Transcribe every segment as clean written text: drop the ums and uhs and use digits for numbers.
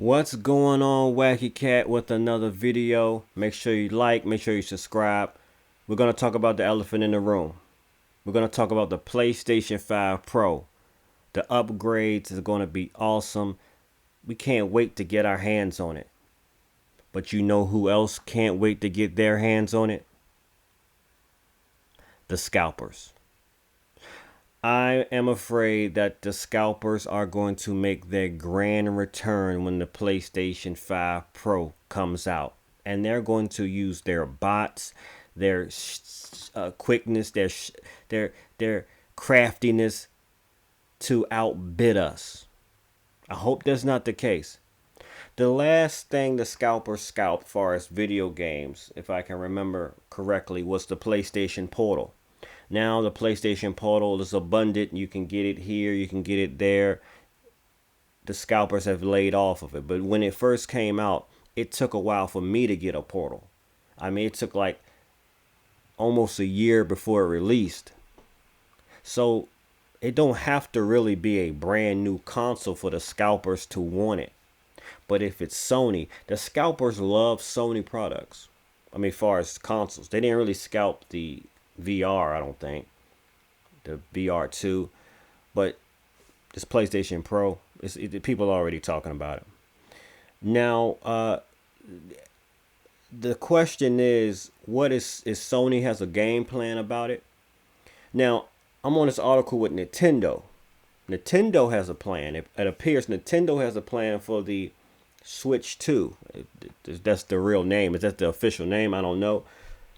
What's going on, Wacky Cat, with another video? Make sure you like, make sure you subscribe. We're going to talk about the elephant in the room. We're going to talk about the PlayStation 5 Pro. The upgrades is going to be awesome. We can't wait to get our hands on it. But you know who else can't wait to get their hands on it? The scalpers. I am afraid that the scalpers are going to make their grand return when the PlayStation 5 Pro comes out. And they're going to use their bots, their quickness, their craftiness to outbid us. I hope that's not the case. The last thing the scalpers scalped, as far as video games, if I can remember correctly, was the PlayStation Portal. Now the PlayStation Portal is abundant. You can get it here, you can get it there. The scalpers have laid off of it. But when it first came out, it took a while for me to get a Portal. I mean, it took like almost a year before it released. So it don't have to really be a brand new console for the scalpers to want it. But if it's Sony, the scalpers love Sony products. I mean, as far as consoles, they didn't really scalp the VR, I don't think. The VR2. But this PlayStation Pro, people are already talking about it. Now, the question is, what is Sony has a game plan about it? Now, I'm on this article with Nintendo. Nintendo has a plan. It appears Nintendo has a plan for the Switch 2. That's the real name. Is that the official name? I don't know.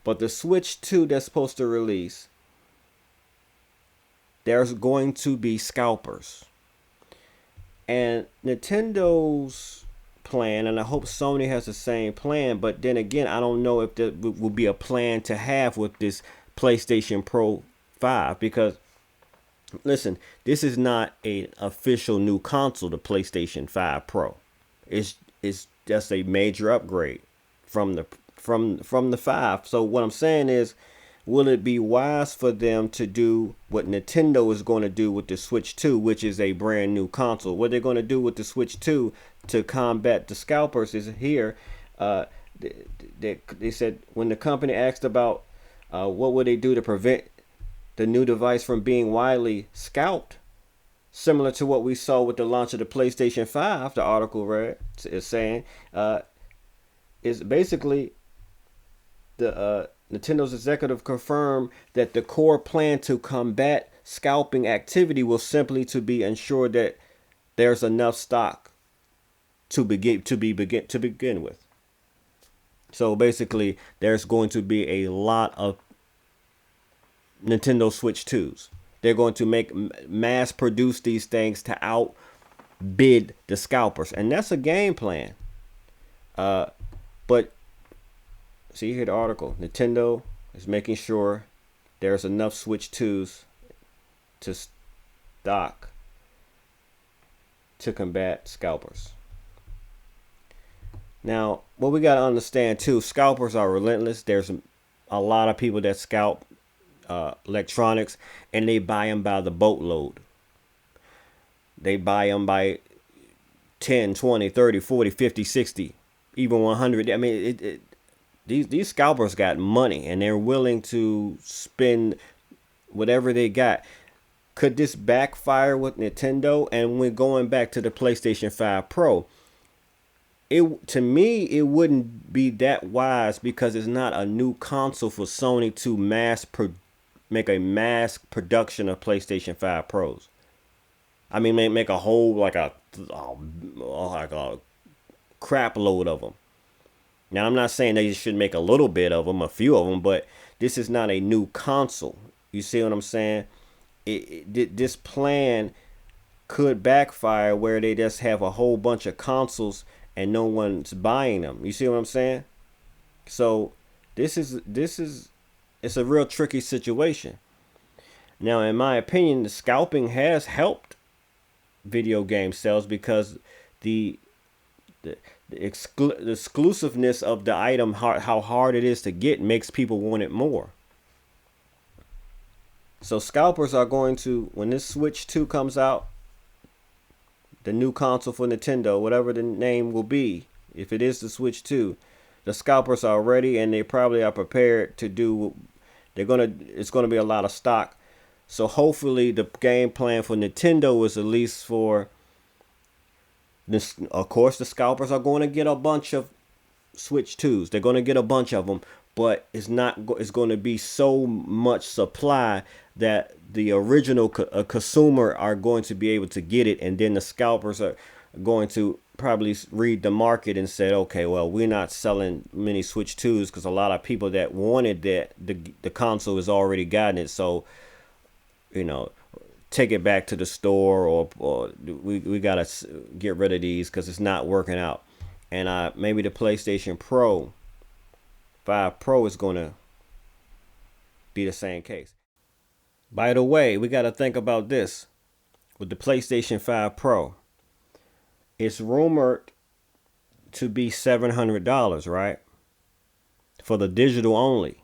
But the Switch 2 that's supposed to release, there's going to be scalpers. And Nintendo's plan, and I hope Sony has the same plan, but then again, I don't know if that will be a plan to have with this PlayStation Pro 5, because listen, this is not an official new console, the PlayStation 5 Pro. It's just a major upgrade from the 5. So what I'm saying is, will it be wise for them to do what Nintendo is going to do with the Switch 2, which is a brand new console? What they're going to do with the Switch 2 to combat the scalpers is here. They said when the company asked about what would they do to prevent the new device from being widely scalped, similar to what we saw with the launch of the PlayStation 5, the article read is saying, is basically the Nintendo's executive confirmed that the core plan to combat scalping activity will simply to be ensure that there's enough stock to begin with. So basically, there's going to be a lot of Nintendo Switch 2s. They're going to mass produce these things to outbid the scalpers, and that's a game plan. But see here the article. Nintendo is making sure there's enough Switch 2s to stock to combat scalpers. Now, what we got to understand too, scalpers are relentless. There's a lot of people that scalp electronics, and they buy them by the boatload. They buy them by 10, 20, 30, 40, 50, 60, even 100. I mean, these scalpers got money, and they're willing to spend whatever they got. Could this backfire with Nintendo? And when going back to the PlayStation 5 Pro, to me, it wouldn't be that wise, because it's not a new console for Sony to make a mass production of PlayStation 5 Pros. I mean, make a whole like a crap load of them. Now, I'm not saying they should make a little bit of them, a few of them, but this is not a new console. You see what I'm saying? This plan could backfire where they just have a whole bunch of consoles and no one's buying them. You see what I'm saying? So it's a real tricky situation. Now, in my opinion, the scalping has helped video game sales, because the exclusiveness of the item, how hard it is to get, makes people want it more. So scalpers are going to, when this Switch 2 comes out, the new console for Nintendo, whatever the name will be, if it is the Switch 2, the scalpers are ready and they probably are prepared to do. It's gonna be a lot of stock. So hopefully the game plan for Nintendo is at least for this. Of course, the scalpers are going to get a bunch of Switch 2s. They're going to get a bunch of them, but it's not. It's going to be so much supply that the original consumer are going to be able to get it, and then the scalpers are going to probably read the market and say, okay, well, we're not selling many Switch 2s because a lot of people that wanted that the console has already gotten it. So, take it back to the store, or we gotta get rid of these because it's not working out. And maybe the PlayStation Pro 5 Pro is gonna be the same case. By the way, we gotta think about this with the PlayStation 5 Pro. It's rumored to be $700, right? For the digital only.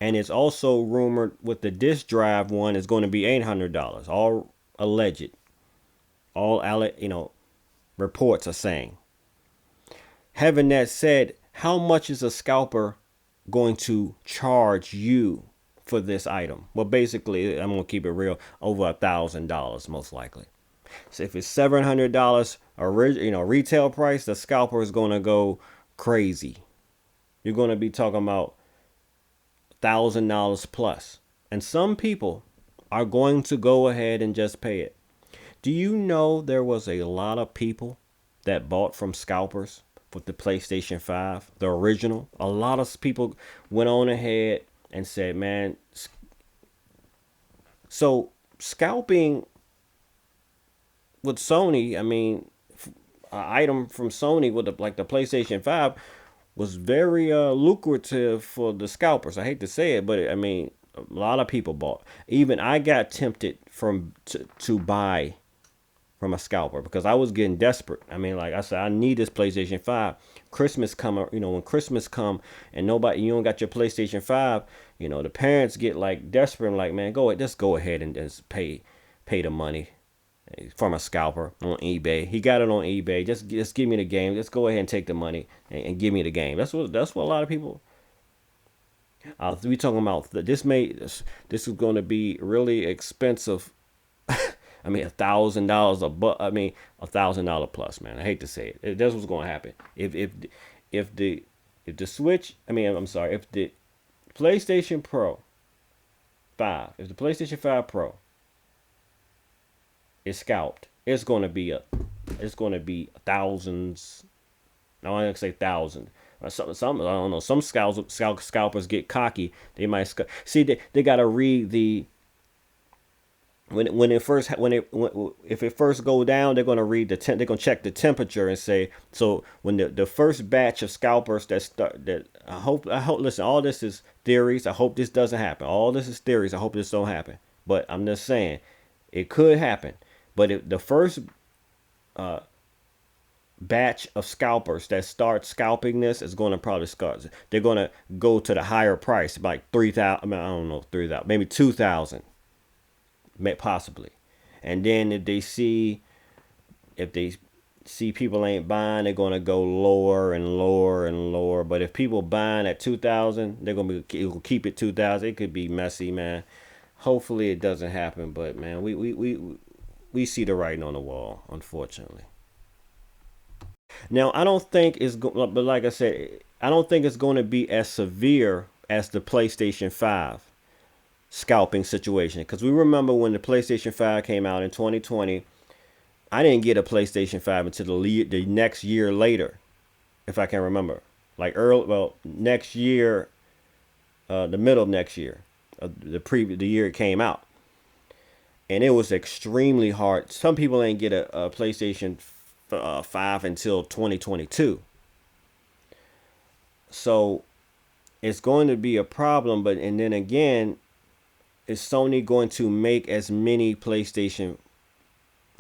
And it's also rumored with the disc drive one is going to be $800. All alleged. All reports are saying. Having that said, how much is a scalper going to charge you for this item? Well, basically, I'm going to keep it real, over $1,000 most likely. So if it's $700 retail price, the scalper is going to go crazy. You're going to be talking about $1,000 plus. And some people are going to go ahead and just pay it. Do you know there was a lot of people that bought from scalpers with the PlayStation 5, the original? A lot of people went on ahead and said, man, so scalping with Sony, I mean, an item from Sony with the PlayStation 5 was very lucrative for the scalpers. I hate to say it, but a lot of people bought. Even I got tempted to buy from a scalper because I was getting desperate. Like I said, I need this PlayStation 5. Christmas come, when Christmas come and you don't got your PlayStation 5, the parents get desperate and man, just go ahead and just pay the money from a scalper on eBay. He got it on eBay. Just give me the game. Just go ahead and take the money and give me the game. That's what a lot of people. We talking about this is going to be really expensive. $1,000 $1,000 plus, man. I hate to say it. That's what's going to happen. If the Switch, if the PlayStation Pro 5, if the PlayStation 5 Pro is scalped, it's going to be thousands. No, I don't say thousands. Some I don't know. Some scalpers get cocky. They might see they got to read the if it first go down, they're gonna read they're gonna check the temperature and say, so when the first batch of scalpers I hope listen, all this is theories. I hope this doesn't happen. All this is theories. I hope this don't happen. But I'm just saying it could happen. But if the first batch of scalpers that start scalping this is going to probably start, they're going to go to the higher price, like 3,000. I don't know, 3,000, maybe 2,000. Possibly. And then if they see people ain't buying, they're going to go lower and lower and lower. But if people buying at 2,000, they're going to keep it 2,000. It could be messy, man. Hopefully it doesn't happen, but man, we see the writing on the wall, unfortunately. Now, I don't think but like I said, I don't think it's going to be as severe as the PlayStation 5 scalping situation, because we remember when the PlayStation 5 came out in 2020, I didn't get a PlayStation 5 until the next year later, if I can remember, next year, the middle of next year, the year it came out, and it was extremely hard. Some people ain't get a PlayStation 5 until 2022, so it's going to be a problem. And then again, is Sony going to make as many PlayStation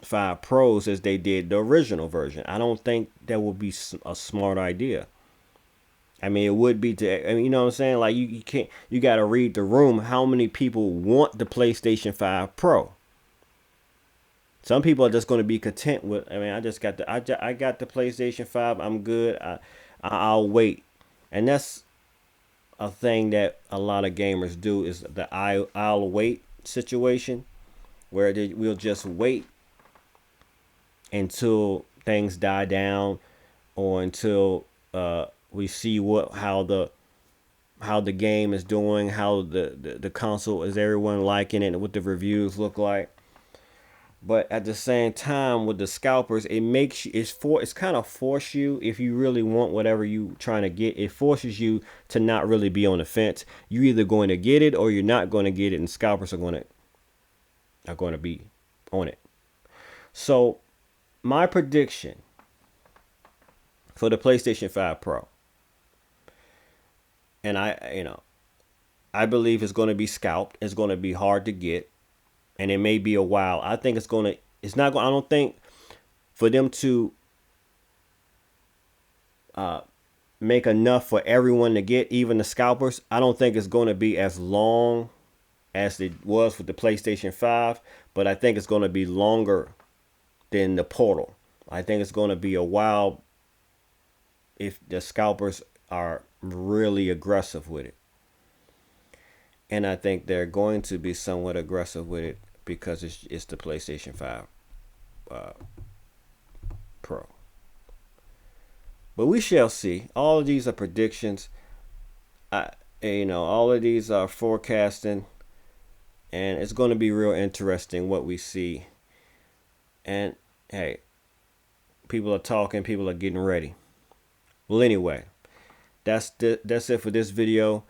5 Pros as they did the original version? I don't think that would be a smart idea. It would be you know what I'm saying? Like you can't, you got to read the room. How many people want the PlayStation 5 Pro? Some people are just going to be content with. I mean, I got the PlayStation 5. I'm good. I'll wait, and that's a thing that a lot of gamers do is the I'll wait situation where we'll just wait until things die down or until we see how the game is doing, how the console is, everyone liking it, and what the reviews look like. But at the same time, with the scalpers, it makes you it's kind of force you, if you really want whatever you trying to get, it forces you to not really be on the fence. You're either going to get it or you're not going to get it, and scalpers are going to be on it. So my prediction for the PlayStation 5 Pro, and I believe it's going to be scalped. It's going to be hard to get, and it may be a while. I think it's not going. I don't think for them to make enough for everyone to get, even the scalpers. I don't think it's going to be as long as it was with the PlayStation 5, but I think it's going to be longer than the Portal. I think it's going to be a while if the scalpers are really aggressive with it. And I think they're going to be somewhat aggressive with it because it's the PlayStation 5 Pro. But we shall see. All of these are predictions. All of these are forecasting, and it's going to be real interesting what we see. And hey, people are talking, people are getting ready. Well, anyway, that's it for this video.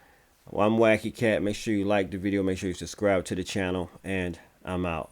Well, I'm Wacky Cat. Make sure you like the video. Make sure you subscribe to the channel, and I'm out.